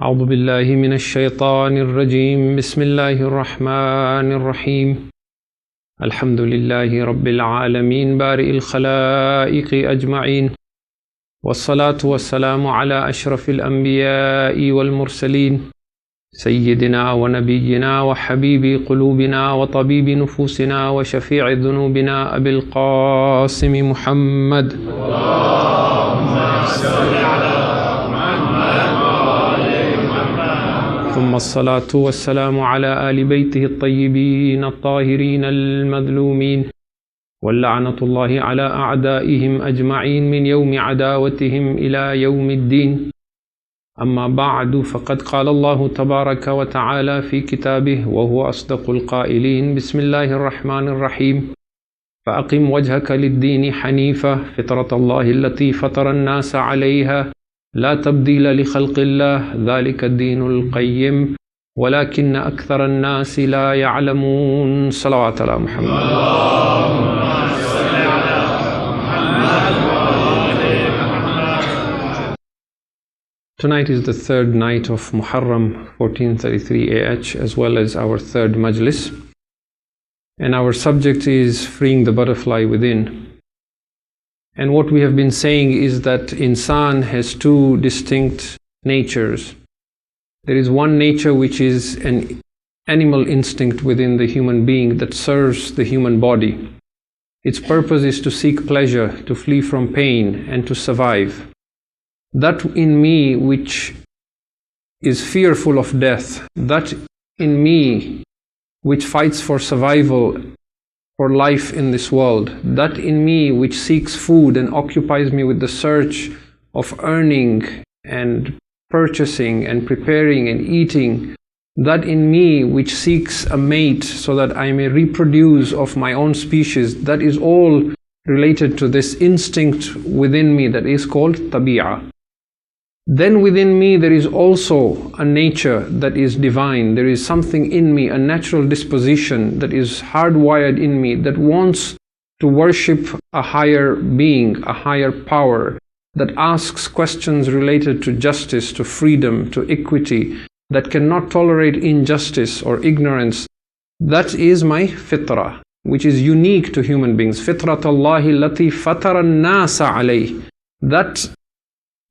أعوذ بالله من الشيطان الرجيم بسم الله الرحمن الرحيم الحمد لله رب العالمين بارئ الخلائق أجمعين والصلاة والسلام على أشرف الأنبياء والمرسلين سيدنا ونبينا وحبيب قلوبنا وطبيب نفوسنا وشفيع ذنوبنا أبي القاسم محمد اللهم صل على ثم الصلاة والسلام على آل بيته الطيبين الطاهرين المظلومين واللعنة الله على أعدائهم أجمعين من يوم عداوتهم إلى يوم الدين. أما بعد، فقد قال الله تبارك وتعالى في كتابه وهو أصدق القائلين: بسم الله الرحمن الرحيم فأقم وجهك للدين حنيفا فطرة الله التي فطر الناس عليها لا تبديل لخلق الله ذلك الدين القيم ولكن أكثر الناس لا يعلمون. صلوات على محمد. اللهم صل على محمد. Tonight is the third night of Muharram 1433 AH, as well as our third Majlis, and our subject is freeing the butterfly within. And what we have been saying is that insan has two distinct natures. There is one nature which is an animal instinct within the human being that serves the human body. Its purpose is to seek pleasure, to flee from pain, and to survive. That in me which is fearful of death, that in me which fights for survival, for life in this world, that in me which seeks food and occupies me with the search of earning and purchasing and preparing and eating, that in me which seeks a mate so that I may reproduce of my own species, that is all related to this instinct within me that is called tabi'ah. Then within me there is also a nature that is divine. There is something in me, a natural disposition that is hardwired in me that wants to worship a higher being, a higher power, that asks questions related to justice, to freedom, to equity, that cannot tolerate injustice or ignorance. That is my fitrah, which is unique to human beings. Fitrat Allahi allati fatara an-nasa alayh. That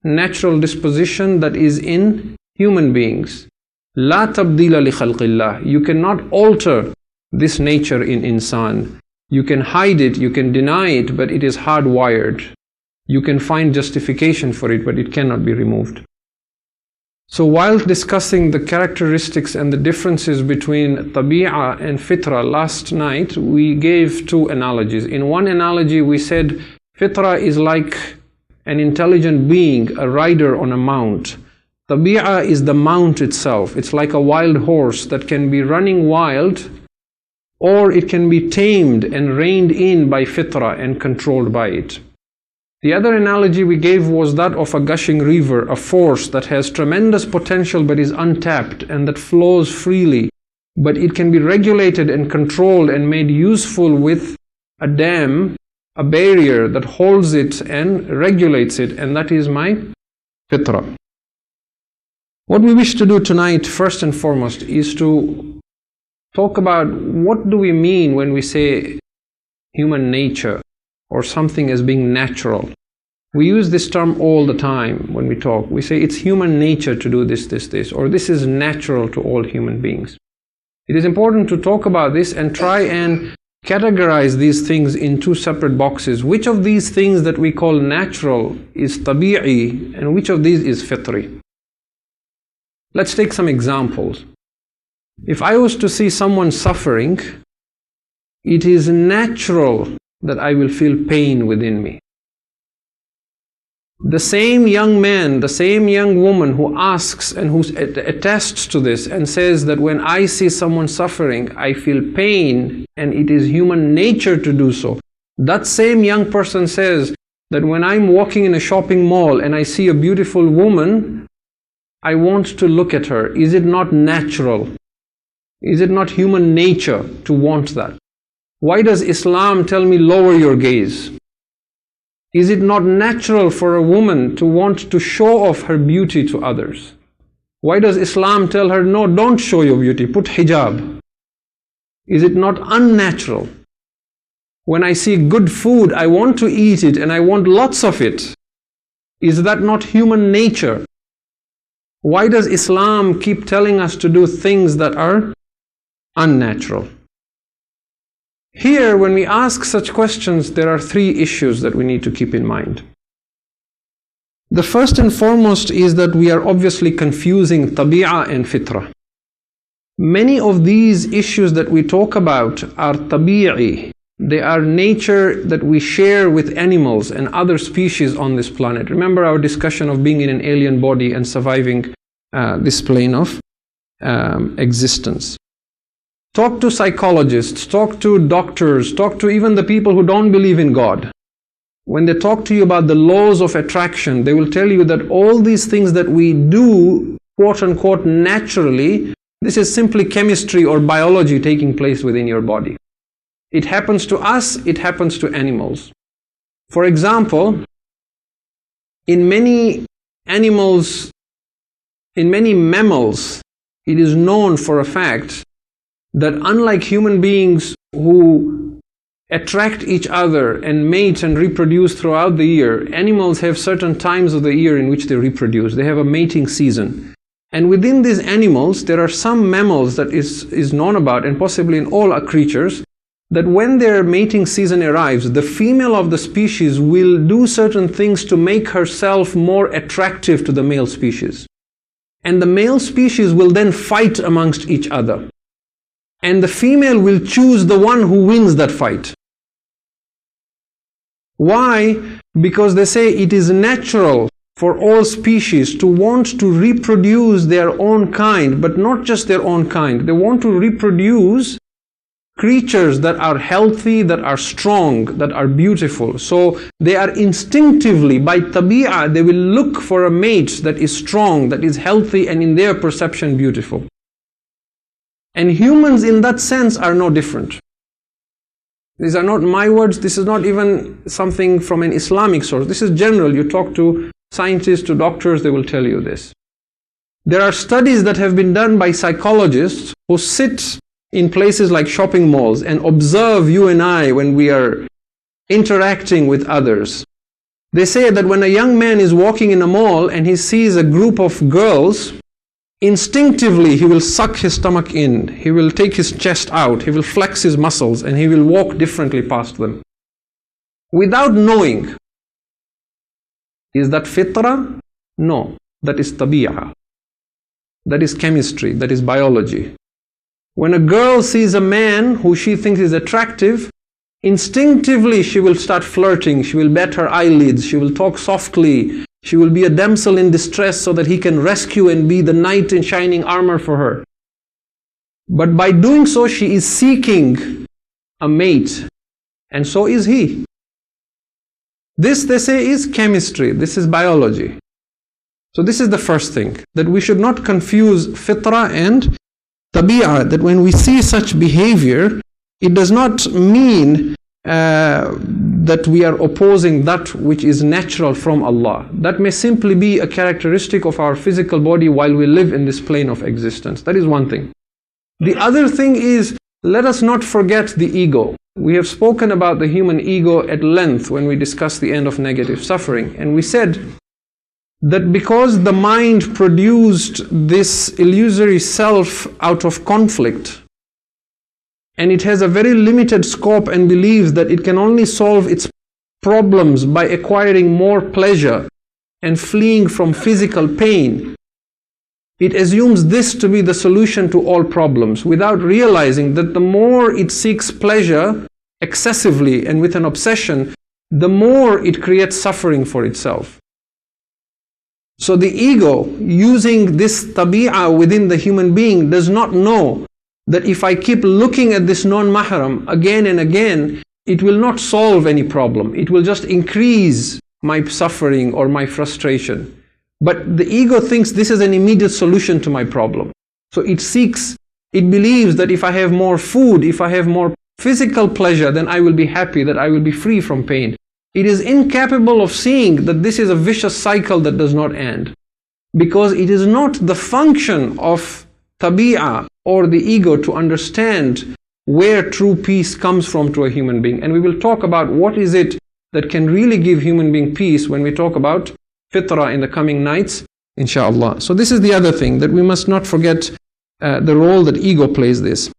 natural disposition that is in human beings. La tabdila li khalqillah. You cannot alter this nature in insan. You can hide it, you can deny it, but it is hardwired. You can find justification for it, but it cannot be removed. So while discussing the characteristics and the differences between tabi'ah and fitrah last night, we gave two analogies. In one analogy we said fitrah is like an intelligent being, a rider on a mount. Tabi'ah is the mount itself. It's like a wild horse that can be running wild, or it can be tamed and reined in by fitrah and controlled by it. The other analogy we gave was that of a gushing river, a force that has tremendous potential but is untapped and that flows freely, but it can be regulated and controlled and made useful with a dam, a barrier that holds it and regulates it, and that is my fitrah. What we wish to do tonight, first and foremost, is to talk about what do we mean when we say human nature or something as being natural. We use this term all the time when we talk. We say it's human nature to do this, or this is natural to all human beings. It is important to talk about this and try and categorize these things in two separate boxes. Which of these things that we call natural is tabi'i and which of these is fitri? Let's take some examples. If I was to see someone suffering, it is natural that I will feel pain within me. The same young man, the same young woman who asks and who attests to this and says that when I see someone suffering, I feel pain and it is human nature to do so. That same young person says that when I'm walking in a shopping mall and I see a beautiful woman, I want to look at her. Is it not natural? Is it not human nature to want that? Why does Islam tell me lower your gaze? Is it not natural for a woman to want to show off her beauty to others? Why does Islam tell her, no, don't show your beauty, put hijab? Is it not unnatural? When I see good food, I want to eat it and I want lots of it. Is that not human nature? Why does Islam keep telling us to do things that are unnatural? Here, when we ask such questions, there are three issues that we need to keep in mind. The first and foremost is that we are obviously confusing tabi'ah and fitrah. Many of these issues that we talk about are tabi'i. They are nature that we share with animals and other species on this planet. Remember our discussion of being in an alien body and surviving this plane of existence. Talk to psychologists, talk to doctors, talk to even the people who don't believe in God. When they talk to you about the laws of attraction, they will tell you that all these things that we do, quote unquote, naturally, this is simply chemistry or biology taking place within your body. It happens to us, it happens to animals. For example, in many animals, in many mammals, it is known for a fact that unlike human beings who attract each other and mate and reproduce throughout the year, animals have certain times of the year in which they reproduce. They have a mating season. And within these animals, there are some mammals that is known about, and possibly in all our creatures, that when their mating season arrives, the female of the species will do certain things to make herself more attractive to the male species. And the male species will then fight amongst each other. And the female will choose the one who wins that fight. Why? Because they say it is natural for all species to want to reproduce their own kind, but not just their own kind. They want to reproduce creatures that are healthy, that are strong, that are beautiful. So they are instinctively, by tabi'ah, they will look for a mate that is strong, that is healthy, and in their perception beautiful. And humans in that sense are no different. These are not my words, this is not even something from an Islamic source. This is general. You talk to scientists, to doctors, they will tell you this. There are studies that have been done by psychologists who sit in places like shopping malls and observe you and I when we are interacting with others. They say that when a young man is walking in a mall and he sees a group of girls, instinctively he will suck his stomach in, he will take his chest out, he will flex his muscles, and he will walk differently past them. Without knowing. Is that fitrah? No, that is tabi'ah. That is chemistry, that is biology. When a girl sees a man who she thinks is attractive, instinctively she will start flirting, she will bat her eyelids, she will talk softly, she will be a damsel in distress so that he can rescue and be the knight in shining armor for her. But by doing so, she is seeking a mate, and so is he. This, they say, is chemistry, this is biology. So this is the first thing, that we should not confuse fitrah and tabi'ah, that when we see such behavior, it does not mean that we are opposing that which is natural from Allah. That may simply be a characteristic of our physical body while we live in this plane of existence. That is one thing. The other thing is, let us not forget the ego. We have spoken about the human ego at length when we discussed the end of negative suffering, and we said that because the mind produced this illusory self out of conflict, and it has a very limited scope and believes that it can only solve its problems by acquiring more pleasure and fleeing from physical pain, it assumes this to be the solution to all problems without realizing that the more it seeks pleasure excessively and with an obsession, the more it creates suffering for itself. So the ego, using this tabi'ah within the human being, does not know that if I keep looking at this non-mahram again and again, it will not solve any problem. It will just increase my suffering or my frustration. But the ego thinks this is an immediate solution to my problem. So it seeks, it believes that if I have more food, if I have more physical pleasure, then I will be happy, that I will be free from pain. It is incapable of seeing that this is a vicious cycle that does not end. because it is not the function of tabi'ah or the ego to understand where true peace comes from to a human being. And we will talk about what is it that can really give human being peace when we talk about fitrah in the coming nights, inshallah. So this is the other thing, that we must not forget the role that ego plays this.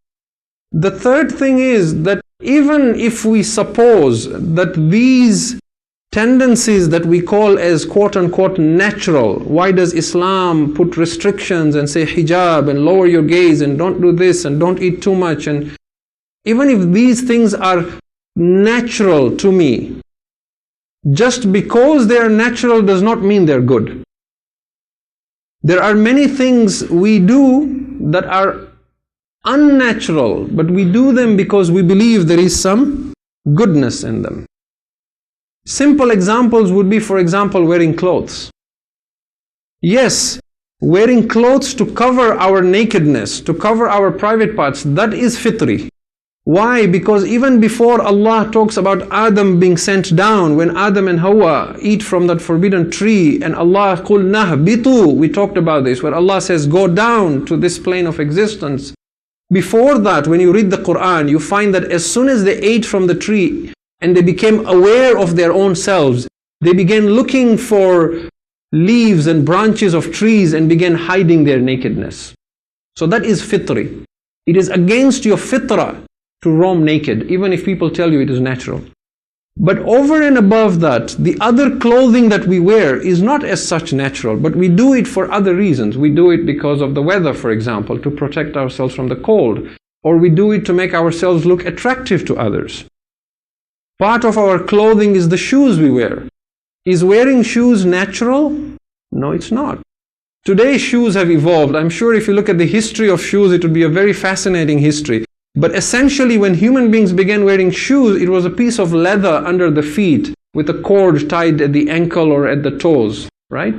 The third thing is that even if we suppose that these tendencies that we call as quote-unquote natural, why does Islam put restrictions and say hijab and lower your gaze and don't do this and don't eat too much, and even if these things are natural to me, just because they are natural does not mean they're good. There are many things we do that are unnatural, but we do them because we believe there is some goodness in them. Simple examples would be, for example, wearing clothes. Yes, wearing clothes to cover our nakedness, to cover our private parts, that is fitri. Why? Because even before Allah talks about Adam being sent down, when Adam and Hawa eat from that forbidden tree, and Allah قُلْ نَهْبِطُوا, we talked about this, where Allah says, go down to this plane of existence. Before that, when you read the Quran, you find that as soon as they ate from the tree and they became aware of their own selves, they began looking for leaves and branches of trees and began hiding their nakedness. So that is fitri. It is against your fitrah to roam naked, even if people tell you it is natural. But over and above that, the other clothing that we wear is not as such natural, but we do it for other reasons. We do it because of the weather, for example, to protect ourselves from the cold, or we do it to make ourselves look attractive to others. Part of our clothing is the shoes we wear. Is wearing shoes natural? No, it's not. Today shoes have evolved. I'm sure if you look at the history of shoes, it would be a very fascinating history. But essentially, when human beings began wearing shoes, it was a piece of leather under the feet with a cord tied at the ankle or at the toes, right?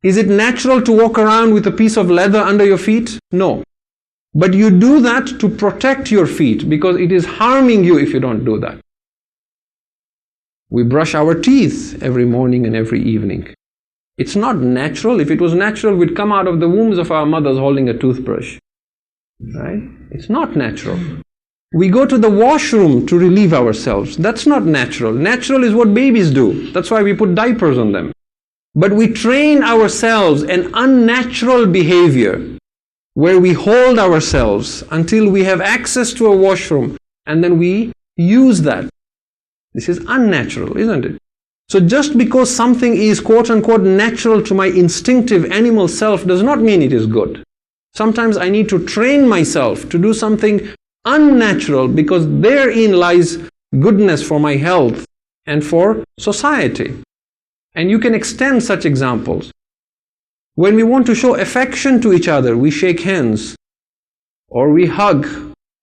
Is it natural to walk around with a piece of leather under your feet? No. But you do that to protect your feet, because it is harming you if you don't do that. We brush our teeth every morning and every evening. It's not natural. If it was natural, we'd come out of the wombs of our mothers holding a toothbrush. Right? It's not natural. We go to the washroom to relieve ourselves. That's not natural. Natural is what babies do. That's why we put diapers on them. But we train ourselves an unnatural behavior where we hold ourselves until we have access to a washroom, and then we use that. This is unnatural, isn't it? So just because something is quote-unquote natural to my instinctive animal self does not mean it is good. Sometimes I need to train myself to do something unnatural, because therein lies goodness for my health and for society. And you can extend such examples. When we want to show affection to each other, we shake hands, or we hug,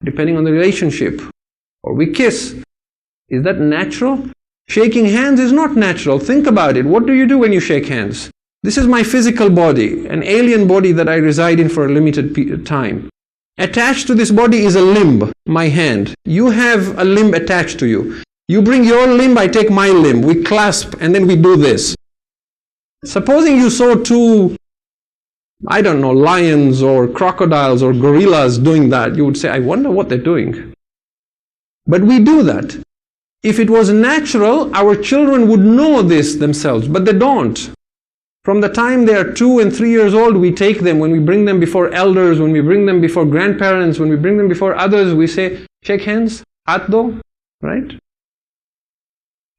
depending on the relationship, or we kiss. Is that natural? Shaking hands is not natural. Think about it. What do you do when you shake hands? This is my physical body, an alien body that I reside in for a limited time. Attached to this body is a limb, my hand. You have a limb attached to you. You bring your limb, I take my limb. We clasp and then we do this. Supposing you saw two, I don't know, lions or crocodiles or gorillas doing that, you would say, I wonder what they're doing. But we do that. If it was natural, our children would know this themselves, but they don't. From the time they are 2 and 3 years old, we take them, when we bring them before elders, when we bring them before grandparents, when we bring them before others, we say, shake hands, hath do, right?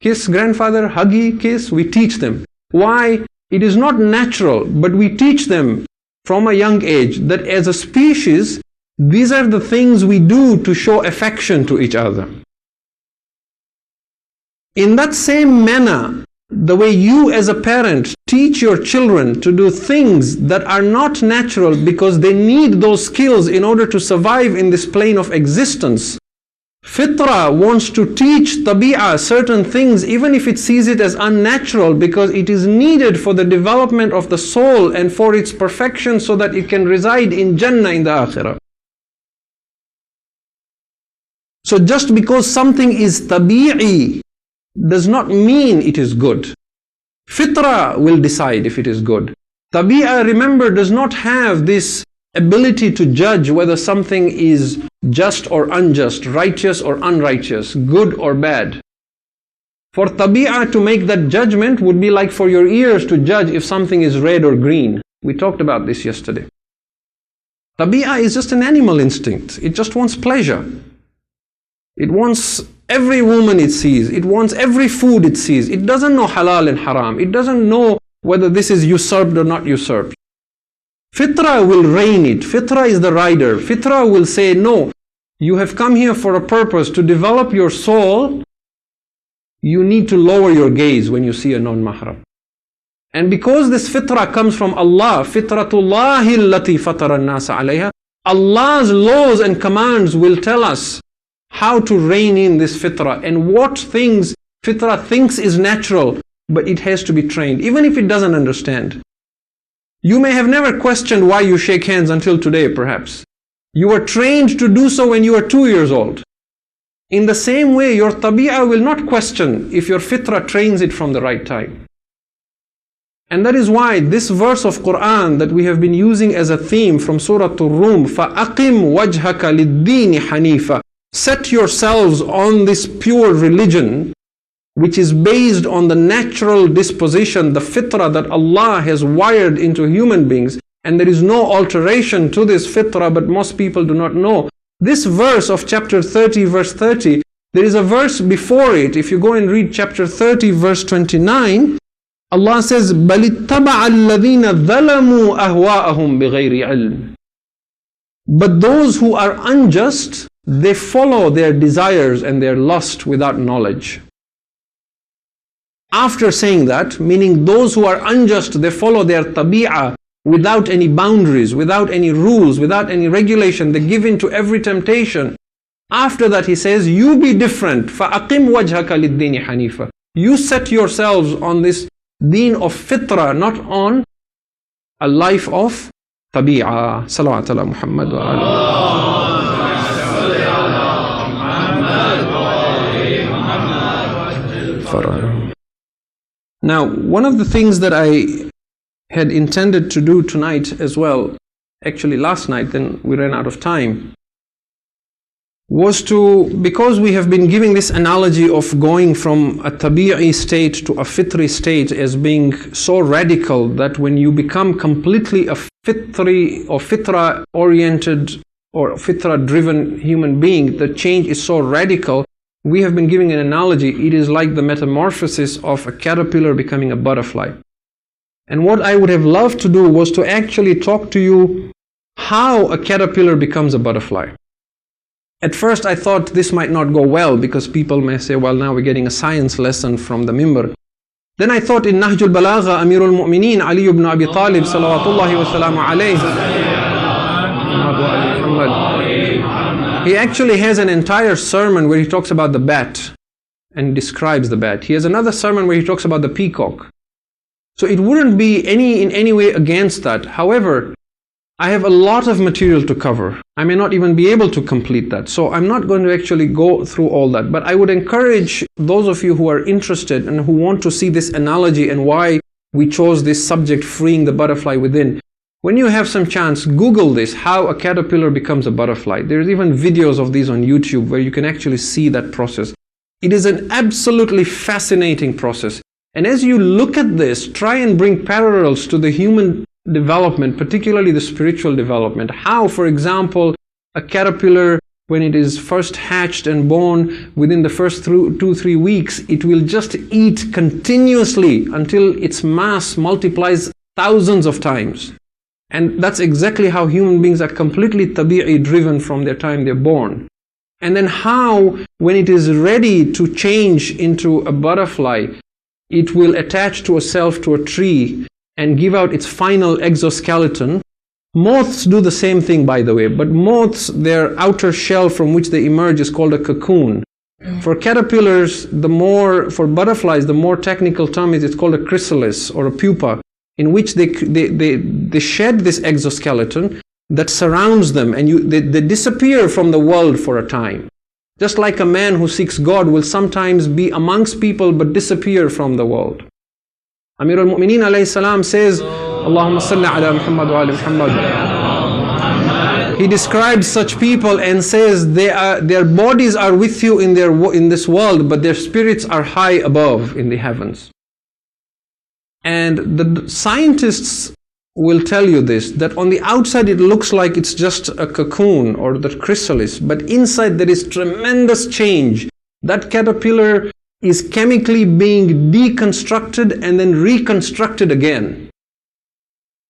Kiss grandfather, huggy, kiss, we teach them. Why? It is not natural, but we teach them from a young age that as a species, these are the things we do to show affection to each other. In that same manner, the way you as a parent teach your children to do things that are not natural because they need those skills in order to survive in this plane of existence. Fitra wants to teach tabi'ah certain things even if it sees it as unnatural, because it is needed for the development of the soul and for its perfection so that it can reside in Jannah in the Akhirah. So just because something is tabi'i does not mean it is good. Fitra will decide if it is good. Tabi'ah, remember, does not have this ability to judge whether something is just or unjust, righteous or unrighteous, good or bad. For tabi'ah to make that judgment would be like for your ears to judge if something is red or green. We talked about this yesterday. Tabi'ah is just an animal instinct. It just wants pleasure. It wants every woman it sees. It wants every food it sees. It doesn't know halal and haram. It doesn't know whether this is usurped or not usurped. Fitra will rein it. Fitra is the rider. Fitra will say, no, you have come here for a purpose to develop your soul. You need to lower your gaze when you see a non-mahram. And because this fitra comes from Allah, fitratullahi allati fatara an-nasa alayha, Allah's laws and commands will tell us how to rein in this fitra and what things fitra thinks is natural, but it has to be trained, even if it doesn't understand. You may have never questioned why you shake hands until today, perhaps. You were trained to do so when you were 2 years old. In the same way, your tabi'ah will not question if your fitra trains it from the right time. And that is why this verse of Quran that we have been using as a theme from Surah Ar-Rum, فَأَقِمْ وَجْهَكَ لِلدِّينِ حَنِيفًا, set yourselves on this pure religion, which is based on the natural disposition, the fitrah that Allah has wired into human beings, and there is no alteration to this fitrah, but most people do not know. This verse of chapter 30, verse 30, there is a verse before it. If you go and read chapter 30, verse 29, Allah says, بَلِ اتَّبَعَ الَّذِينَ ظَلَمُوا أَهْوَاءَهُمْ بِغَيْرِ عِلْمٍ. But those who are unjust, they follow their desires and their lust without knowledge. After saying that, meaning those who are unjust, they follow their tabi'ah without any boundaries, without any rules, without any regulation, they give in to every temptation. After that he says, you be different. فَأَقِمْ وَجْهَكَ لِلدِّينِ حَنِيفًا. You set yourselves on this deen of fitrah, not on a life of tabi'ah. Salawat ala Muhammad wa ala. Now, one of the things that I had intended to do tonight as well, actually last night, then we ran out of time, was to, because we have been giving this analogy of going from a tabi'i state to a fitri state as being so radical that when you become completely a fitri or fitra oriented or fitra driven human being, the change is so radical. We have been giving an analogy. It is like the metamorphosis of a caterpillar becoming a butterfly. And what I would have loved to do was to actually talk to you how a caterpillar becomes a butterfly. At first I thought this might not go well because people may say, well, now we're getting a science lesson from the mimbar. Then I thought in Nahjul Balagha, Amirul Mu'mineen, Ali ibn Abi Talib, salawatullahi wa salamu alayhi, he actually has an entire sermon where he talks about the bat and describes the bat. He has another sermon where he talks about the peacock. So it wouldn't be in any way against that. However, I have a lot of material to cover. I may not even be able to complete that. So I'm not going to actually go through all that. But I would encourage those of you who are interested and who want to see this analogy and why we chose this subject, freeing the butterfly within. When you have some chance, Google this, how a caterpillar becomes a butterfly. There's even videos of these on YouTube where you can actually see that process. It is an absolutely fascinating process. And as you look at this, try and bring parallels to the human development, particularly the spiritual development. How, for example, a caterpillar, when it is first hatched and born, within the first 2-3 weeks, it will just eat continuously until its mass multiplies thousands of times. And that's exactly how human beings are completely tabi'i driven from their time they're born. And then how, when it is ready to change into a butterfly, it will attach to a self to a tree and give out its final exoskeleton. Moths do the same thing, by the way, but moths, their outer shell from which they emerge is called a cocoon. For caterpillars, for butterflies, the more technical term is it's called a chrysalis or a pupa, in which they shed this exoskeleton that surrounds them, and they disappear from the world for a time. Just like a man who seeks God will sometimes be amongst people but disappear from the world. Amir al-Mu'mineen alayhi salam says, Allahumma salli ala Muhammad wa ali Muhammad. He describes such people and says their bodies are with you in this world, but their spirits are high above in the heavens. And the scientists will tell you this, that on the outside it looks like it's just a cocoon or the chrysalis, but inside there is tremendous change. That caterpillar is chemically being deconstructed and then reconstructed again.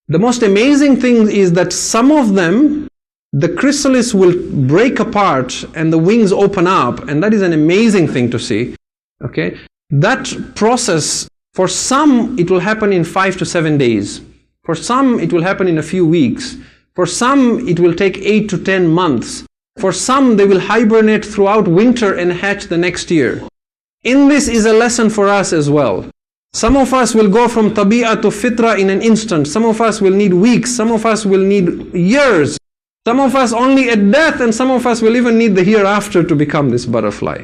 The most amazing thing is that some of them, the chrysalis will break apart and the wings open up, and that is an amazing thing to see. Okay, that process, for some it will happen in 5 to 7 days. For some it will happen in a few weeks. For some it will take 8 to 10 months. For some they will hibernate throughout winter and hatch the next year. In this is a lesson for us as well. Some of us will go from tabi'ah to fitra in an instant. Some of us will need weeks. Some of us will need years. Some of us only at death, and some of us will even need the hereafter to become this butterfly.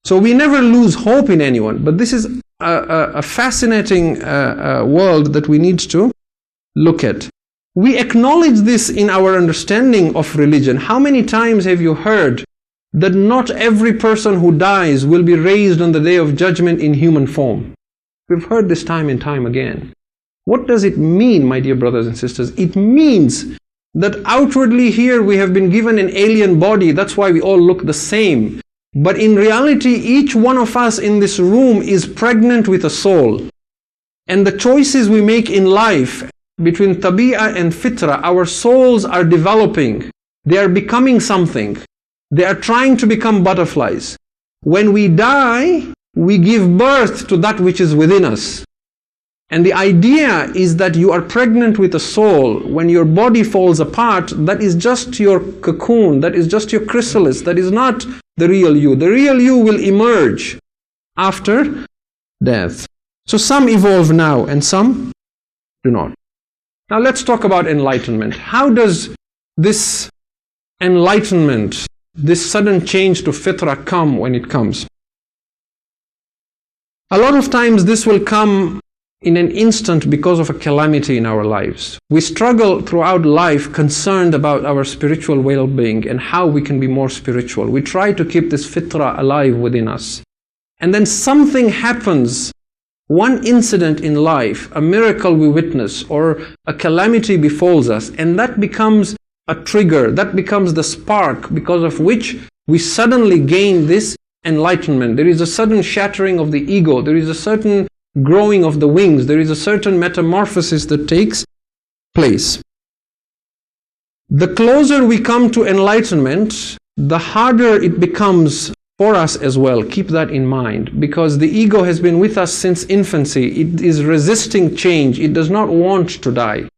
So we never lose hope in anyone, but this is a fascinating world that we need to look at. We acknowledge this in our understanding of religion. How many times have you heard that not every person who dies will be raised on the day of judgment in human form? We've heard this time and time again. What does it mean, my dear brothers and sisters? It means that outwardly here we have been given an alien body, that's why we all look the same. But in reality, each one of us in this room is pregnant with a soul. And the choices we make in life, between tabi'ah and fitra, our souls are developing. They are becoming something. They are trying to become butterflies. When we die, we give birth to that which is within us. And the idea is that you are pregnant with a soul. When your body falls apart, that is just your cocoon, that is just your chrysalis, that is not the real you. The real you will emerge after death. So some evolve now and some do not. Now let's talk about enlightenment. How does this enlightenment, this sudden change to fitra come when it comes? A lot of times this will come in an instant because of a calamity in our lives. We struggle throughout life concerned about our spiritual well-being and how we can be more spiritual. We try to keep this fitra alive within us. And then something happens, one incident in life, a miracle we witness, or a calamity befalls us, and that becomes a trigger, that becomes the spark because of which we suddenly gain this enlightenment. There is a sudden shattering of the ego, there is a certain growing of the wings, there is a certain metamorphosis that takes place. The closer we come to enlightenment, the harder it becomes for us as well. Keep that in mind, because the ego has been with us since infancy. It is resisting change. It does not want to die.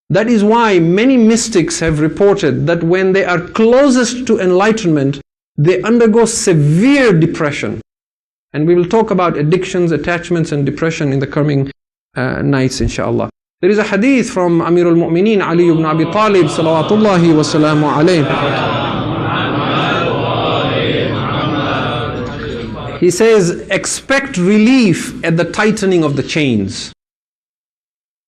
That is why many mystics have reported that when they are closest to enlightenment, they undergo severe depression. And we will talk about addictions, attachments and depression in the coming nights, inshallah. There is a hadith from Amir al-Mu'mineen Ali ibn Abi Talib salawatullahi wa salamu alayhi. He says, expect relief at the tightening of the chains.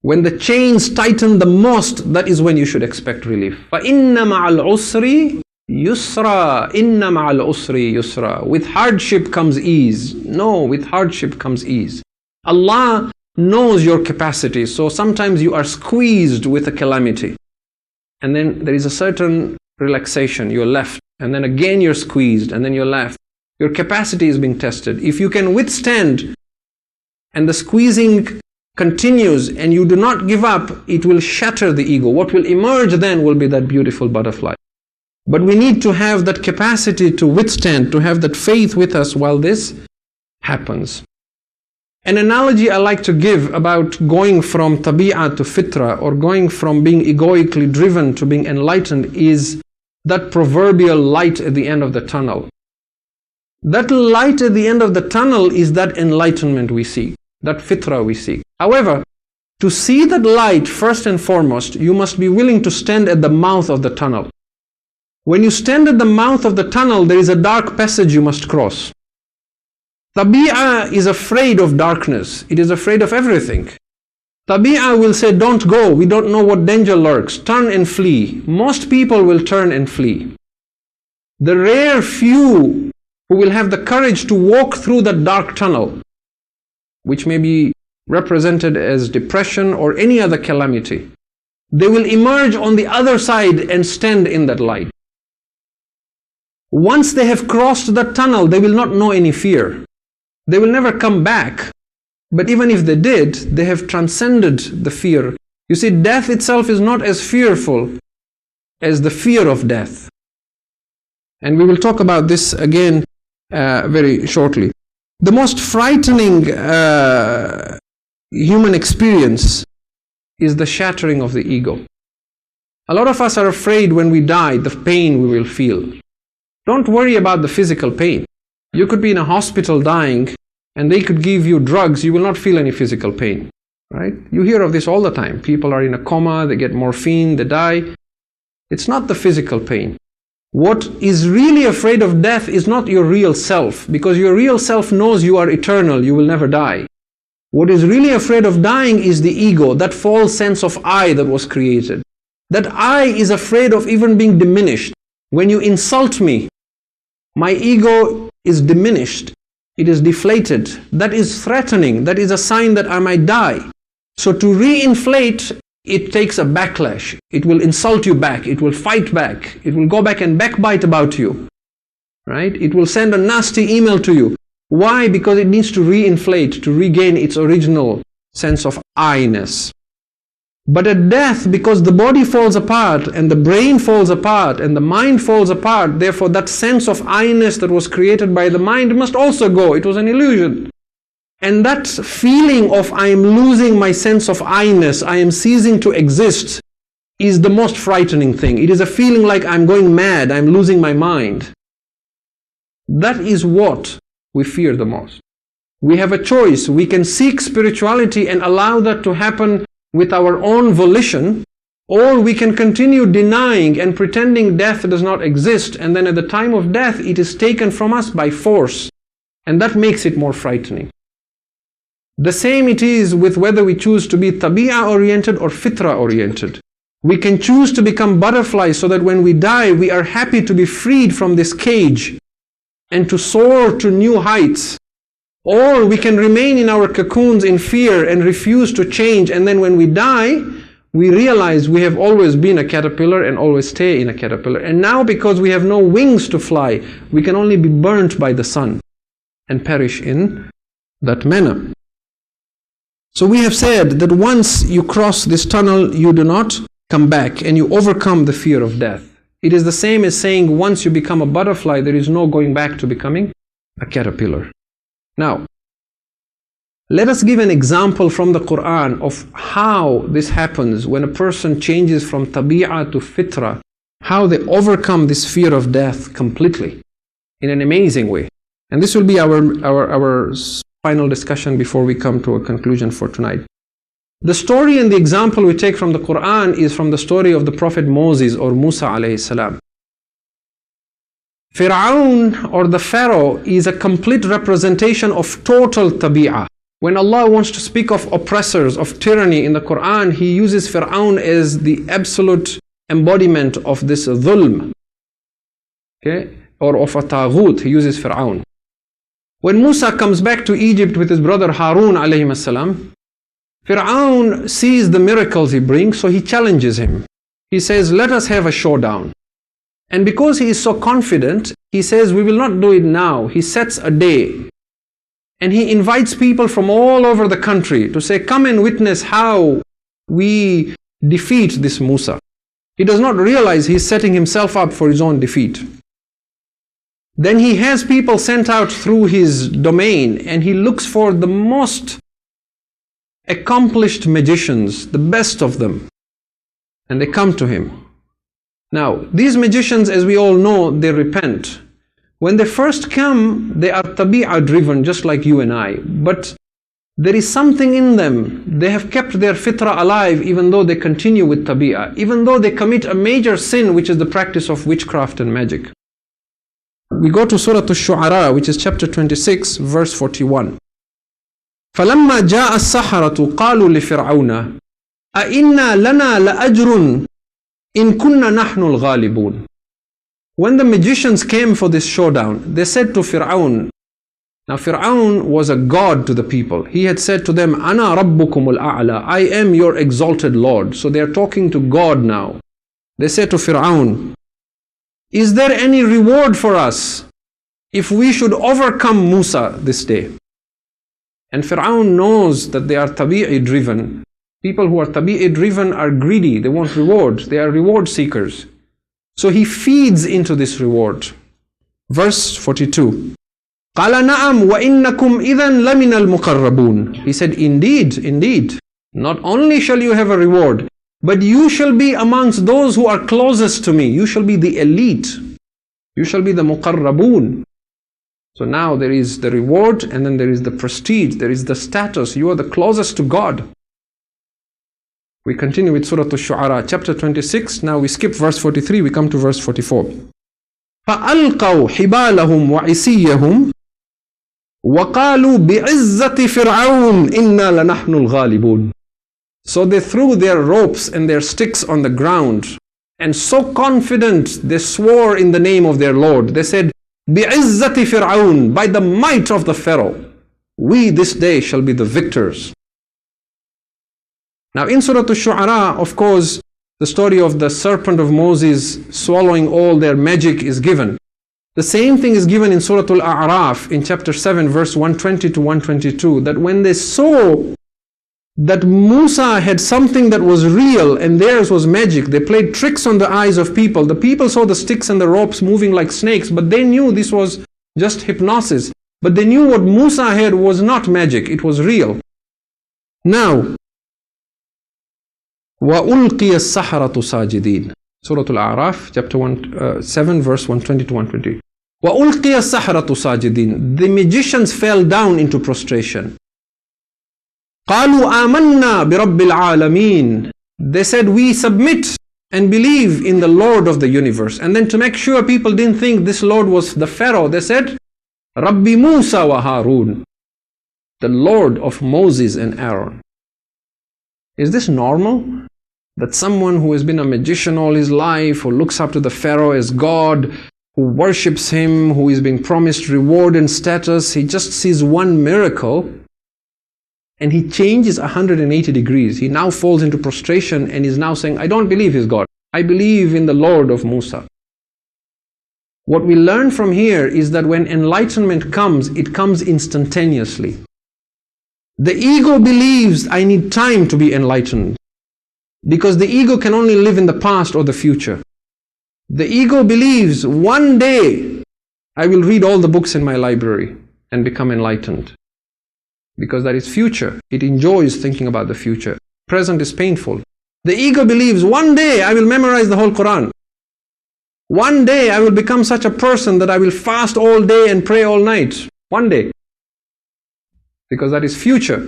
When the chains tighten the most, that is when you should expect relief. فَإِنَّ مَعَ الْعُسْرِ Yusra, inna ma'al usri yusra. With hardship comes ease. No, with hardship comes ease. Allah knows your capacity, so sometimes you are squeezed with a calamity. And then there is a certain relaxation, you're left. And then again you're squeezed, and then you're left. Your capacity is being tested. If you can withstand, and the squeezing continues, and you do not give up, it will shatter the ego. What will emerge then will be that beautiful butterfly. But we need to have that capacity to withstand, to have that faith with us while this happens. An analogy I like to give about going from tabi'ah to fitra, or going from being egoically driven to being enlightened, is that proverbial light at the end of the tunnel. That light at the end of the tunnel is that enlightenment we seek, that fitra we seek. However, to see that light, first and foremost, you must be willing to stand at the mouth of the tunnel. When you stand at the mouth of the tunnel, there is a dark passage you must cross. Tabi'ah is afraid of darkness. It is afraid of everything. Tabi'ah will say, don't go, we don't know what danger lurks, turn and flee. Most people will turn and flee. The rare few who will have the courage to walk through that dark tunnel, which may be represented as depression or any other calamity, they will emerge on the other side and stand in that light. Once they have crossed that tunnel, they will not know any fear. They will never come back. But even if they did, they have transcended the fear. You see, death itself is not as fearful as the fear of death. And we will talk about this again very shortly. The most frightening human experience is the shattering of the ego. A lot of us are afraid when we die, the pain we will feel. Don't worry about the physical pain. You could be in a hospital dying, and they could give you drugs, you will not feel any physical pain, right? You hear of this all the time. People are in a coma, they get morphine, they die. It's not the physical pain. What is really afraid of death is not your real self, because your real self knows you are eternal, you will never die. What is really afraid of dying is the ego, that false sense of I that was created. That I is afraid of even being diminished. When you insult me, my ego is diminished. It is deflated. That is threatening. That is a sign that I might die. So to reinflate, it takes a backlash. It will insult you back. It will fight back. It will go back and backbite about you. Right? It will send a nasty email to you. Why? Because it needs to reinflate, to regain its original sense of I-ness. But at death, because the body falls apart, and the brain falls apart, and the mind falls apart, therefore that sense of I-ness that was created by the mind must also go. It was an illusion. And that feeling of I am losing my sense of I-ness, I am ceasing to exist, is the most frightening thing. It is a feeling like I'm going mad, I'm losing my mind. That is what we fear the most. We have a choice. We can seek spirituality and allow that to happen with our own volition, or we can continue denying and pretending death does not exist, and then at the time of death it is taken from us by force, and that makes it more frightening. The same it is with whether we choose to be tabi'ah oriented or fitra oriented. We can choose to become butterflies so that when we die we are happy to be freed from this cage and to soar to new heights. Or we can remain in our cocoons in fear and refuse to change, and then when we die, we realize we have always been a caterpillar and always stay in a caterpillar. And now because we have no wings to fly, we can only be burnt by the sun and perish in that manner. So we have said that once you cross this tunnel, you do not come back and you overcome the fear of death. It is the same as saying once you become a butterfly, there is no going back to becoming a caterpillar. Now, let us give an example from the Quran of how this happens when a person changes from tabi'ah to fitra, how they overcome this fear of death completely in an amazing way. And this will be our final discussion before we come to a conclusion for tonight. The story and the example we take from the Quran is from the story of the Prophet Moses or Musa alayhi salam. Fir'aun or the Pharaoh is a complete representation of total tabi'ah. When Allah wants to speak of oppressors, of tyranny in the Quran, He uses Fir'aun as the absolute embodiment of this dhulm, okay? Or of a taghut. He uses Fir'aun. When Musa comes back to Egypt with his brother Harun alayhi salam, Fir'aun sees the miracles he brings, so he challenges him. He says, let us have a showdown. And because he is so confident, he says, we will not do it now. He sets a day. And he invites people from all over the country to say, come and witness how we defeat this Musa. He does not realize he's setting himself up for his own defeat. Then he has people sent out through his domain, and he looks for the most accomplished magicians, the best of them. And they come to him. Now, these magicians, as we all know, they repent. When they first come, they are tabi'ah driven, just like you and I. But there is something in them. They have kept their fitra alive, even though they continue with tabi'ah. Even though they commit a major sin, which is the practice of witchcraft and magic. We go to Surah Al-Shu'ara, which is chapter 26, verse 41. فَلَمَّا جَاءَ السَّحَرَةُ قَالُوا لِفِرْعَوْنَ أَإِنَّا لَنَا لَأَجْرٌ إِن كُنَّا نَحْنُ الْغَالِبُونَ. When the magicians came for this showdown, they said to Fir'aun, now Fir'aun was a god to the people. He had said to them, Ana Rabbukumul A'la, I am your exalted Lord. So they are talking to God now. They said to Fir'aun, is there any reward for us if we should overcome Musa this day? And Fir'aun knows that they are tabi'i driven. People who are tabi'i driven are greedy. They want rewards. They are reward seekers. So he feeds into this reward. Verse 42. قَالَ نَعَمْ وَإِنَّكُمْ إِذًا لَمِنَ الْمُقَرَّبُونَ. He said, indeed, indeed. Not only shall you have a reward, but you shall be amongst those who are closest to me. You shall be the elite. You shall be the muqarrabun. So now there is the reward, and then there is the prestige, there is the status. You are the closest to God. We continue with Surah Al-Shu'ara, chapter 26. Now we skip verse 43, we come to verse 44. فَأَلْقَوْا حِبَالَهُمْ وَعِسِيَّهُمْ وَقَالُوا بِعِزَّةِ فِرْعَوْنَ إِنَّا لَنَحْنُ الْغَالِبُونَ. So they threw their ropes and their sticks on the ground, and so confident they swore in the name of their Lord. They said, بِعِزَّةِ فِرْعَوْنَ, by the might of the Pharaoh, we this day shall be the victors. Now in Surah Al-Shu'ara, of course, the story of the serpent of Moses swallowing all their magic is given. The same thing is given in Surah Al-A'raf in chapter 7 verse 120 to 122, that when they saw that Musa had something that was real and theirs was magic, they played tricks on the eyes of people. The people saw the sticks and the ropes moving like snakes, but they knew this was just hypnosis. But they knew what Musa had was not magic, it was real. Now, وَأُلْقِيَ السَّحَرَةُ سَاجِدِينَ. Surah Al-A'raf, chapter 7, verse 120 to 120. وَأُلْقِيَ السَّحَرَةُ سَاجِدِينَ. The magicians fell down into prostration. قَالُوا آمَنَّا بِرَبِّ الْعَالَمِينَ. They said, we submit and believe in the Lord of the universe. And then to make sure people didn't think this Lord was the Pharaoh, they said, Rabbi Musa wa Harun, the Lord of Moses and Aaron. Is this normal? That someone who has been a magician all his life, who looks up to the Pharaoh as God, who worships him, who is being promised reward and status, he just sees one miracle and he changes 180 degrees. He now falls into prostration and is now saying, I don't believe he's God. I believe in the Lord of Musa. What we learn from here is that when enlightenment comes, it comes instantaneously. The ego believes I need time to be enlightened, because the ego can only live in the past or the future. The ego believes one day I will read all the books in my library and become enlightened, because that is future. It enjoys thinking about the future. Present is painful. The ego believes one day I will memorize the whole Quran. One day I will become such a person that I will fast all day and pray all night. One day. Because that is future.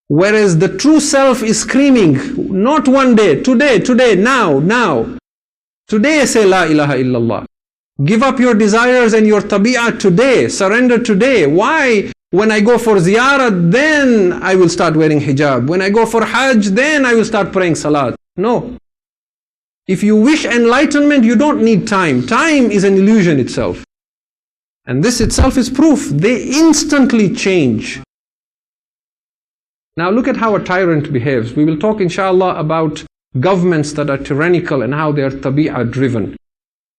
Whereas the true self is screaming, not one day, today, now. Today say La ilaha illallah. Give up your desires and your tabi'ah today. Surrender today. Why? When I go for ziyarah, then I will start wearing hijab. When I go for hajj, then I will start praying salat. No. If you wish enlightenment, you don't need time. Time is an illusion itself. And this itself is proof. They instantly change. Now look at how a tyrant behaves. We will talk inshallah about governments that are tyrannical and how they are tabi'ah driven.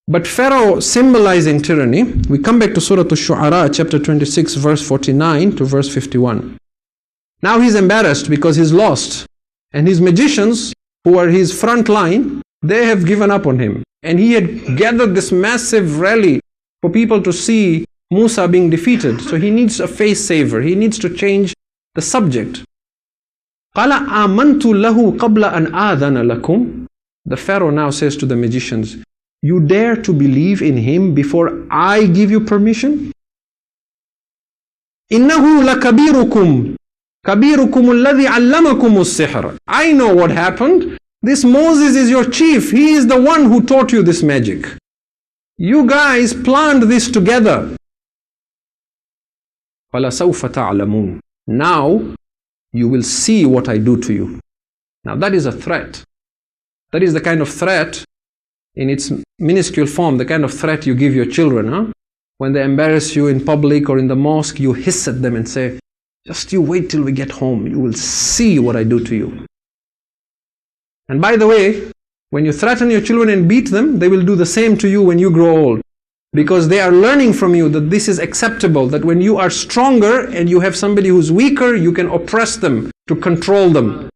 But Pharaoh symbolizing tyranny, we come back to Surah Al-Shu'ara, chapter 26, verse 49 to verse 51. Now he's embarrassed because he's lost. And his magicians, who are his front line, they have given up on him. And he had gathered this massive rally for people to see Musa being defeated. So he needs a face saver. He needs to change the subject. قَالَ آمَنْتُ لَهُ قَبْلَ أَنْ آذَنَ لَكُمْ. The Pharaoh now says to the magicians, you dare to believe in him before I give you permission? إِنَّهُ لَكَبِيرُكُمْ كَبِيرُكُمُ الَّذِي عَلَّمَكُمُ السِّحْرَ. I know what happened. This Moses is your chief. He is the one who taught you this magic. You guys planned this together. فَلَسَوْفَ تَعْلَمُونَ. Now you will see what I do to you. Now that is a threat. That is the kind of threat in its minuscule form, the kind of threat you give your children. Huh? When they embarrass you in public or in the mosque, you hiss at them and say, just you wait till we get home. You will see what I do to you. And by the way, when you threaten your children and beat them, they will do the same to you when you grow old. Because they are learning from you that this is acceptable, that when you are stronger and you have somebody who's weaker, you can oppress them to control them.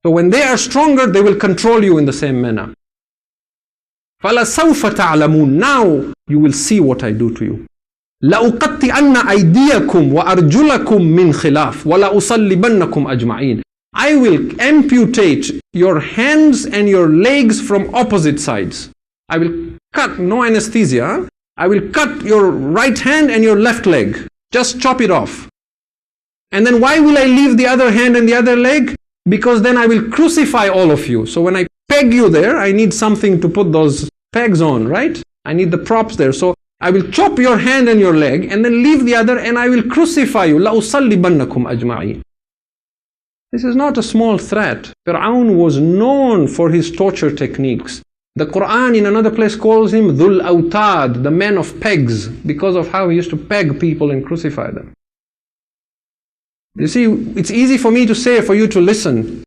So when they are stronger, they will control you in the same manner. فَلَسَوْفَ تَعْلَمُونَ. Now you will see what I do to you. لَأُقَطِّعَنَّ أَيْدِيَكُمْ وَأَرْجُلَكُمْ مِنْ خِلَافٍ وَلَأُصَلِّبَنَّكُمْ أَجْمَعِينَ. I will amputate your hands and your legs from opposite sides. I will cut, no anesthesia. Huh? I will cut your right hand and your left leg. Just chop it off. And then why will I leave the other hand and the other leg? Because then I will crucify all of you. So when I peg you there, I need something to put those pegs on, right? I need the props there. So I will chop your hand and your leg and then leave the other and I will crucify you. لَأُصَلِّبَنَّكُمْ أَجْمَعِينَ. This is not a small threat. Fir'aun was known for his torture techniques. The Quran in another place calls him Dhul Awtad, the man of pegs, because of how he used to peg people and crucify them. You see, it's easy for me to say, for you to listen.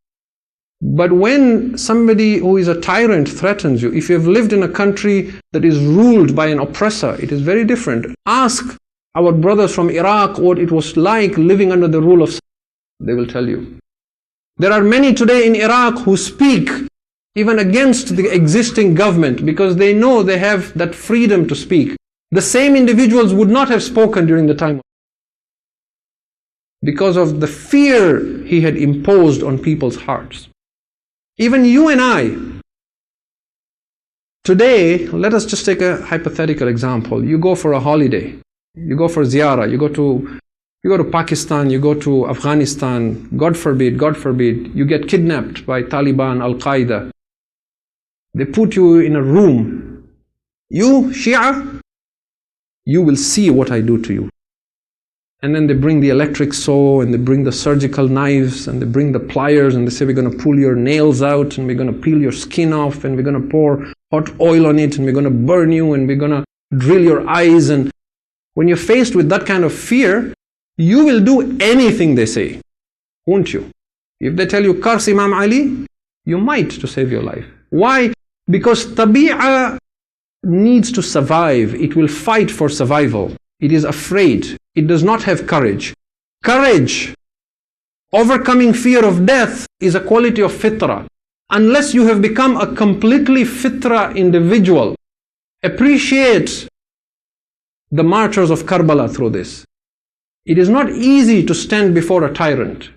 But when somebody who is a tyrant threatens you, if you have lived in a country that is ruled by an oppressor, it is very different. Ask our brothers from Iraq what it was like living under the rule of. They will tell you. There are many today in Iraq who speak even against the existing government because they know they have that freedom to speak. The same individuals would not have spoken during the time because of the fear he had imposed on people's hearts. Even you and I, today, let us just take a hypothetical example. You go for a holiday, you go for ziyarah, you go to Pakistan, you go to Afghanistan, God forbid, you get kidnapped by Taliban, Al-Qaeda. They put you in a room. You, Shia, you will see what I do to you. And then they bring the electric saw and they bring the surgical knives and they bring the pliers and they say, we're going to pull your nails out and we're going to peel your skin off and we're going to pour hot oil on it and we're going to burn you and we're going to drill your eyes. And when you're faced with that kind of fear, you will do anything they say, won't you? If they tell you, curse Imam Ali, you might to save your life. Why? Because tabi'ah needs to survive. It will fight for survival. It is afraid. It does not have courage. Courage, overcoming fear of death, is a quality of fitrah. Unless you have become a completely fitrah individual, appreciate the martyrs of Karbala through this. It is not easy to stand before a tyrant.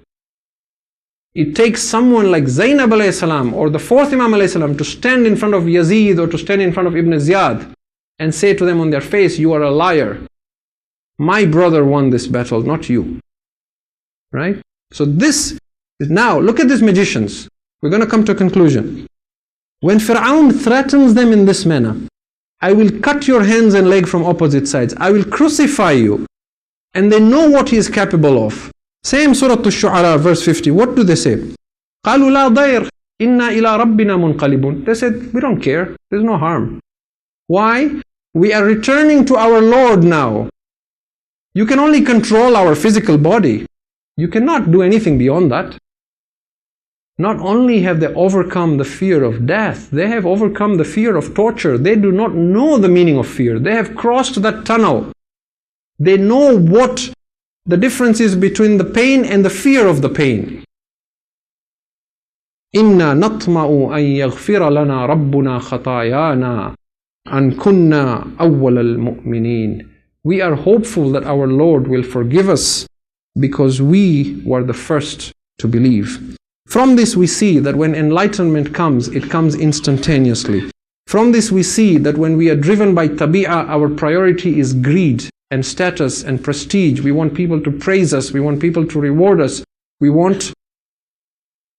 It takes someone like Zainab alayhi salam or the fourth Imam alayhi salam to stand in front of Yazid or to stand in front of Ibn Ziyad and say to them on their face, you are a liar. My brother won this battle, not you. Right? So this is now, look at these magicians. We're going to come to a conclusion. When Fir'aun threatens them in this manner, I will cut your hands and leg from opposite sides. I will crucify you. And they know what he is capable of. Same Surah Al-Shu'ara, verse 50. What do they say? قَالُوا لَا ضَيْرٍ إِنَّا إِلَىٰ رَبِّنَا مُنْقَلِبُونَ. They said, we don't care. There's no harm. Why? We are returning to our Lord now. You can only control our physical body. You cannot do anything beyond that. Not only have they overcome the fear of death, they have overcome the fear of torture. They do not know the meaning of fear. They have crossed that tunnel. They know what the difference is between the pain and the fear of the pain. إِنَّا نَطْمَعُ أَن يَغْفِرَ لَنَا رَبُّنَا خَطَايَانَا أَن كُنَّا أَوَّلَ الْمُؤْمِنِينَ. We are hopeful that our Lord will forgive us because we were the first to believe. From this we see that when enlightenment comes, it comes instantaneously. From this we see that when we are driven by tabi'ah, our priority is greed and status and prestige. We want people to praise us. We want people to reward us. We want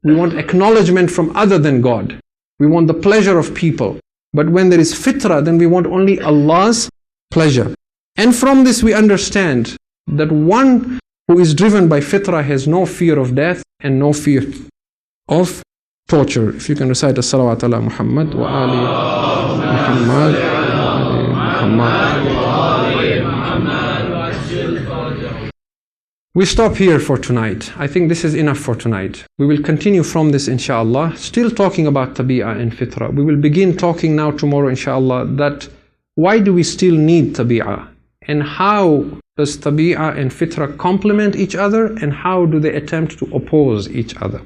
acknowledgement from other than God. We want the pleasure of people. But when there is fitrah, then we want only Allah's pleasure. And from this we understand that one who is driven by fitrah has no fear of death and no fear of torture. If you can recite as-salawat ala Muhammad wa ali Muhammad We stop here for tonight. I think this is enough for tonight. We will continue from this inshallah, still talking about tabi'ah and fitrah. We will begin talking now tomorrow inshallah that why do we still need tabi'ah and how does tabi'ah and fitrah complement each other and how do they attempt to oppose each other.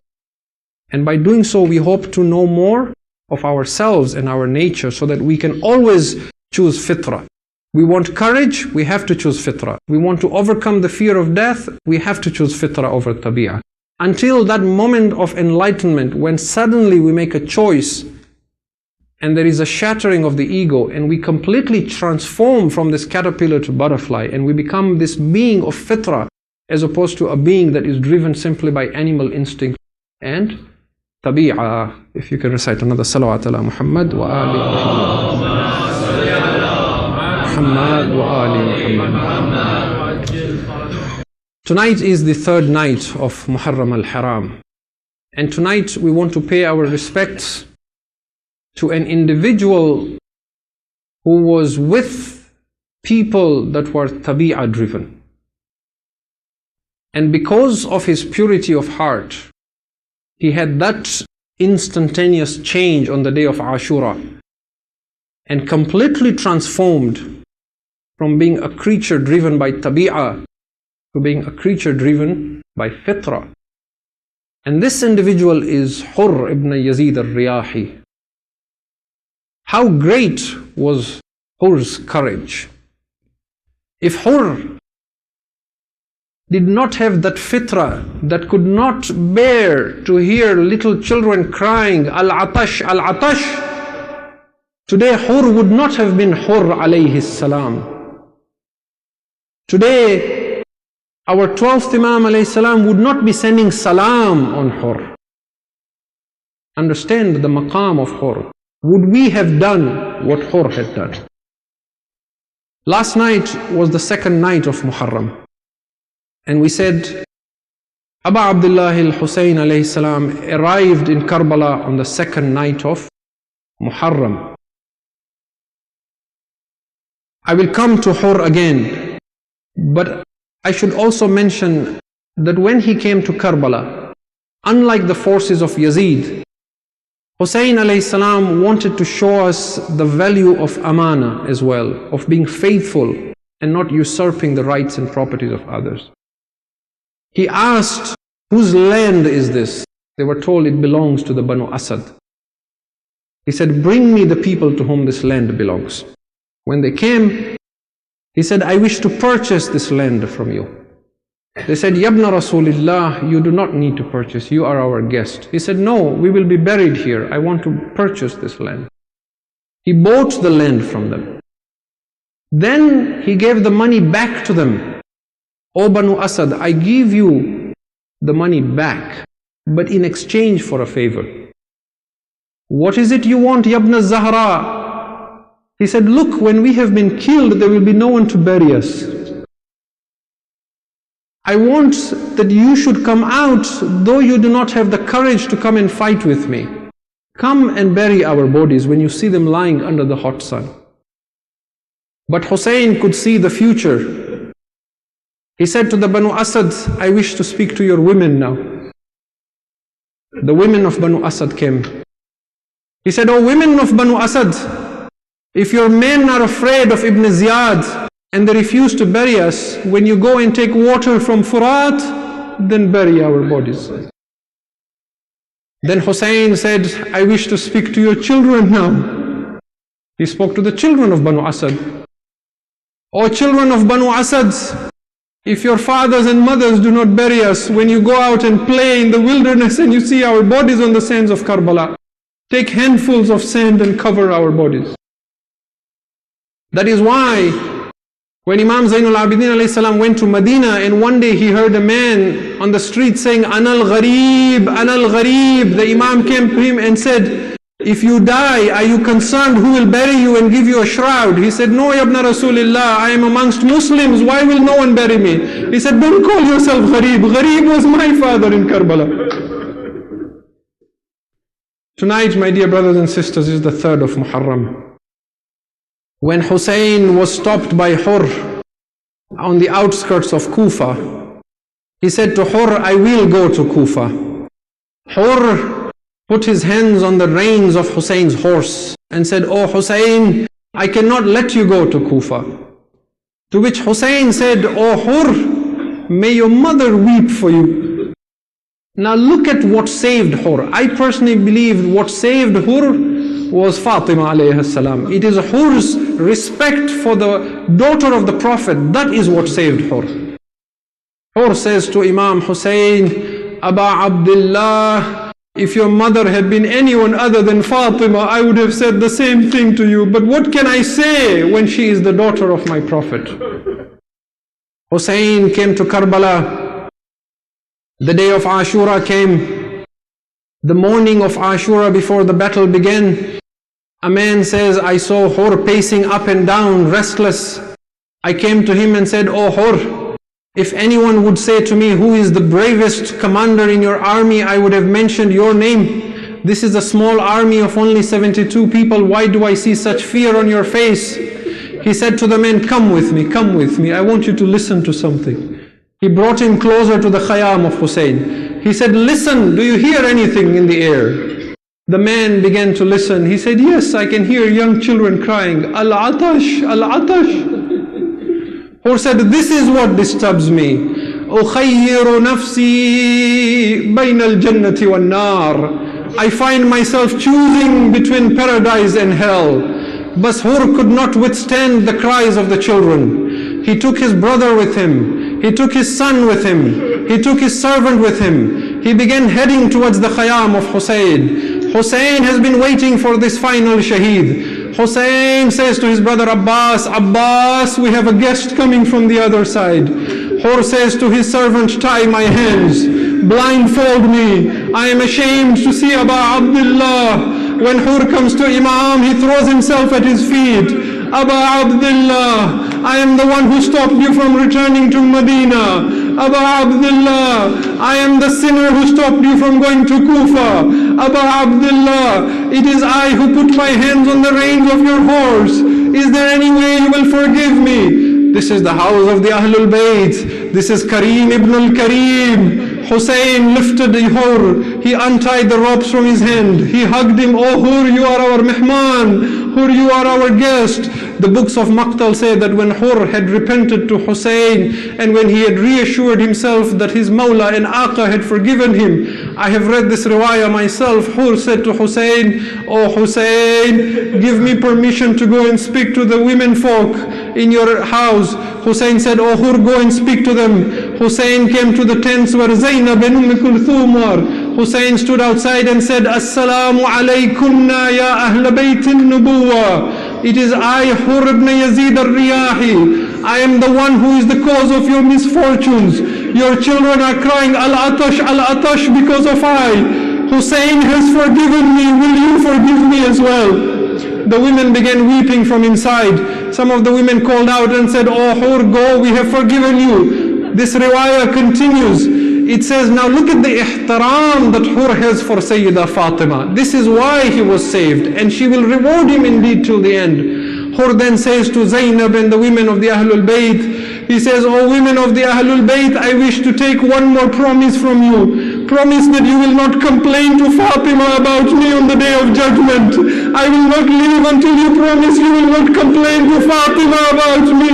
And by doing so we hope to know more of ourselves and our nature so that we can always choose fitrah. We want courage, we have to choose fitrah. We want to overcome the fear of death, we have to choose fitrah over tabi'ah. Until that moment of enlightenment when suddenly we make a choice and there is a shattering of the ego and we completely transform from this caterpillar to butterfly and we become this being of fitrah as opposed to a being that is driven simply by animal instinct and tabi'ah. If you can recite another salawat ala Muhammad wa ali Muhammad wa ali Muhammad. Tonight is the third night of Muharram al-Haram. And tonight we want to pay our respects to an individual who was with people that were tabi'ah driven. And because of his purity of heart, he had that instantaneous change on the day of Ashura and completely transformed from being a creature driven by tabi'ah to being a creature driven by fitrah. And this individual is Hurr ibn Yazid al-Riyahi. How great was Hurr's courage? If Hurr did not have that fitrah that could not bear to hear little children crying, Al-Atash, Al-Atash, today Hurr would not have been Hurr alayhi salam. Today, our 12th Imam alayhi salam would not be sending salam on Hurr. Understand the maqam of Hurr. Would we have done what Hurr had done? Last night was the second night of Muharram. And we said, Aba Abdullah al-Husayn alayhi salam arrived in Karbala on the second night of Muharram. I will come to Hurr again, but I should also mention that when he came to Karbala, unlike the forces of Yazid, Husayn alayhi salam wanted to show us the value of amana as well, of being faithful and not usurping the rights and properties of others. He asked, whose land is this? They were told it belongs to the Banu Asad. He said, bring me the people to whom this land belongs. When they came, he said, I wish to purchase this land from you. They said, Yabna Rasulillah, you do not need to purchase, you are our guest. He said, no, we will be buried here. I want to purchase this land. He bought the land from them. Then he gave the money back to them. O Banu Asad, I give you the money back, but in exchange for a favor. What is it you want, Yabna Zahra? He said, look, when we have been killed, there will be no one to bury us. I want that you should come out, though you do not have the courage to come and fight with me. Come and bury our bodies when you see them lying under the hot sun. But Hussein could see the future. He said to the Banu Asad, I wish to speak to your women now. The women of Banu Asad came. He said, O women of Banu Asad, if your men are afraid of Ibn Ziyad and they refuse to bury us, when you go and take water from Furat, then bury our bodies. Then Hussein said, I wish to speak to your children now. He spoke to the children of Banu Asad. O children of Banu Asad, if your fathers and mothers do not bury us, when you go out and play in the wilderness and you see our bodies on the sands of Karbala, take handfuls of sand and cover our bodies. That is why when Imam Zainul Abidin alayhi salam went to Medina and one day he heard a man on the street saying, Anal Gharib, Anal Gharib. The Imam came to him and said, if you die, are you concerned who will bury you and give you a shroud? He said, no, Ya ibn Rasulillah, I am amongst Muslims, why will no one bury me? He said, don't call yourself Gharib. Gharib was my father in Karbala. Tonight, my dear brothers and sisters, is the 3rd of Muharram. When Hussein was stopped by Hur on the outskirts of Kufa, he said to Hur, I will go to Kufa. Hur put his hands on the reins of Hussein's horse and said, oh Hussein, I cannot let you go to Kufa. To which Hussein said, oh Hur, may your mother weep for you. Now look at what saved Hur. I personally believe what saved Hur was Fatima alayhi salam. It is Hur's respect for the daughter of the Prophet. That is what saved Hur. Hur says to Imam Hussein, Aba Abdullah, if your mother had been anyone other than Fatima, I would have said the same thing to you. But what can I say when she is the daughter of my Prophet? Hussein came to Karbala. The day of Ashura came. The morning of Ashura before the battle began, a man says, I saw Hur pacing up and down, restless. I came to him and said, oh Hur, if anyone would say to me, who is the bravest commander in your army, I would have mentioned your name. This is a small army of only 72 people. Why do I see such fear on your face? He said to the man, come with me, come with me. I want you to listen to something. He brought him closer to the Khayyam of Hussein. He said, listen, do you hear anything in the air? The man began to listen. He said, yes, I can hear young children crying, Al-Atash, Al-Atash. Hur said, this is what disturbs me. أُخَيِّرُ نَفْسِي بَيْنَ الْجَنَّةِ وَالنَّارِ. I find myself choosing between paradise and hell. But Hur could not withstand the cries of the children. He took his brother with him. He took his son with him. He took his servant with him. He began heading towards the Khayyam of Hussein. Hussein has been waiting for this final shaheed. Hussein says to his brother Abbas, Abbas, we have a guest coming from the other side. Hur says to his servant, tie my hands, blindfold me. I am ashamed to see Aba Abdullah. When Hur comes to Imam, he throws himself at his feet. Aba Abdullah, I am the one who stopped you from returning to Medina. Aba Abdullah, I am the sinner who stopped you from going to Kufa. Aba Abdullah, it is I who put my hands on the reins of your horse. Is there any way you will forgive me? This is the house of the Ahlul Bayt. This is Kareem ibn al-Kareem. Hussein lifted Hur. He untied the ropes from his hand. He hugged him. Oh Hur, you are our mehman. Hur, you are our guest. The books of Maqtal say that when Hur had repented to Hussein and when he had reassured himself that his Mawla and Aqa had forgiven him, I have read this riwayah myself. Hur said to Hussein, oh Hussein, give me permission to go and speak to the women folk in your house. Hussein said, oh Hur, go and speak to them. Hussein came to the tents where Zainab and Kulthum were. Hussein stood outside and said, Assalamu alaykunna ya Ahl Baytin Nubuwa. It is I, Hur ibn Yazid al-Riyahi. I am the one who is the cause of your misfortunes. Your children are crying, Al-Atash, Al-Atash, because of I. Hussein has forgiven me. Will you forgive me as well? The women began weeping from inside. Some of the women called out and said, oh Hur, go, we have forgiven you. This riwayah continues. It says, now look at the ihtaram that Hur has for Sayyidah Fatima. This is why he was saved, and she will reward him indeed till the end. Hur then says to Zainab and the women of the Ahlul Bayt, he says, O women of the Ahlul Bayt, I wish to take one more promise from you. Promise that you will not complain to Fatima about me on the day of judgment. I will not leave until you promise you will not complain to Fatima about me.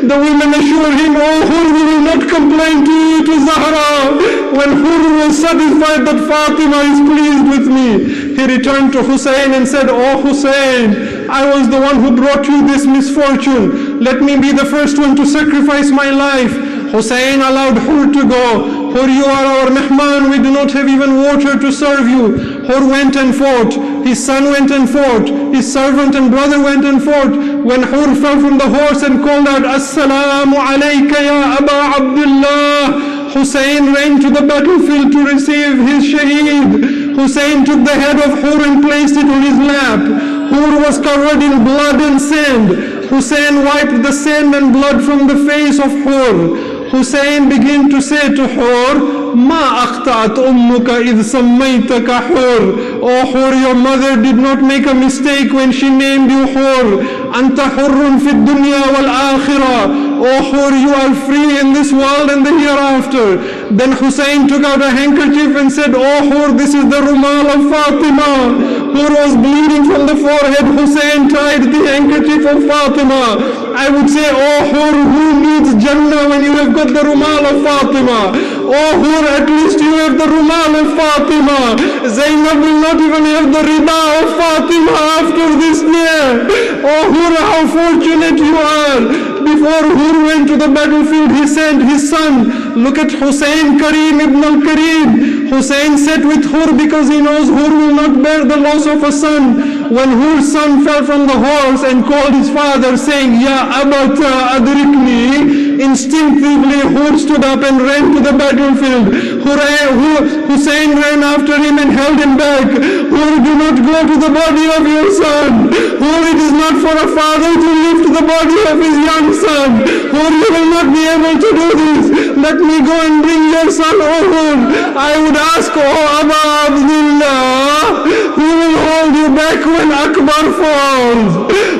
The women assure him, oh Hur, we will not complain to you, to Zahra. When Hur was satisfied that Fatima is pleased with me, he returned to Hussein and said, oh Hussein, I was the one who brought you this misfortune. Let me be the first one to sacrifice my life. Hussein allowed Hur to go. Hur, you are our mehman, we do not have even water to serve you. Hur went and fought. His son went and fought. His servant and brother went and fought. When Hur fell from the horse and called out, Assalamu alayka ya Aba Abdullah, Hussein ran to the battlefield to receive his shaheed. Hussein took the head of Hur and placed it on his lap. Hur was covered in blood and sand. Hussein wiped the sand and blood from the face of Hur. Hussein began to say to Hur, Ma aqta'at ummuka idh sammaytaka Hur. Oh Hur, your mother did not make a mistake when she named you Hur. Anta hurrun fi dunya wal akhirah. Oh Hur, you are free in this world and the hereafter. Then Hussein took out a handkerchief and said, Oh Hur, this is the rumal of Fatima. Hur was bleeding from the forehead. Hussein tied the handkerchief of Fatima. I would say, oh Hur, who needs Jannah when you have got the rumal of Fatima? Oh Hur, at least you have the rumal of Fatima. Zainab will not even have the rida of Fatima after this year. Oh Hur, how fortunate you are. Before Hur went to the battlefield, he sent his son. Look at Hussein Karim ibn al-Karim. Hussein sat with Hur because he knows Hur will not bear the loss of a son. When Hur's son fell from the horse and called his father saying, Ya abata adrikni, instinctively Hur stood up and ran to the battlefield. Hussein ran after him and held him back. Hur, do not go to the body of your son. Hur, it is not for a father to lift the body of his young son. Hur, you will not be able to do this. Let me go and bring your son, O Hur. I would ask, O Aba Abdullah, who will hold you back when Akbar falls?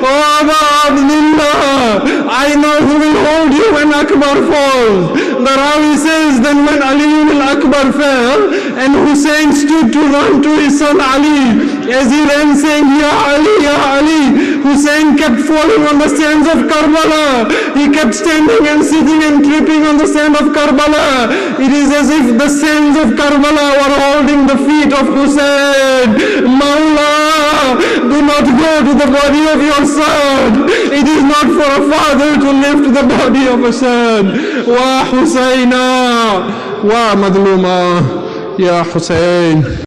O Aba Abdullah, I know who will hold you when Akbar falls. The Rawi says, then when Ali al-Akbar fell, and Hussein stood to run to his son Ali, as he ran saying, Ya Ali, Ya Ali, Hussein kept falling on the sands of Karbala. He kept standing and sitting and tripping on the sand of Karbala. It is as if the sands of Karbala were holding the feet of Hussein. Mawla, do not go to the body of your son. It is not for a father to lift the body of a son. Wa Husayna, wa Madluma, Ya Hussein.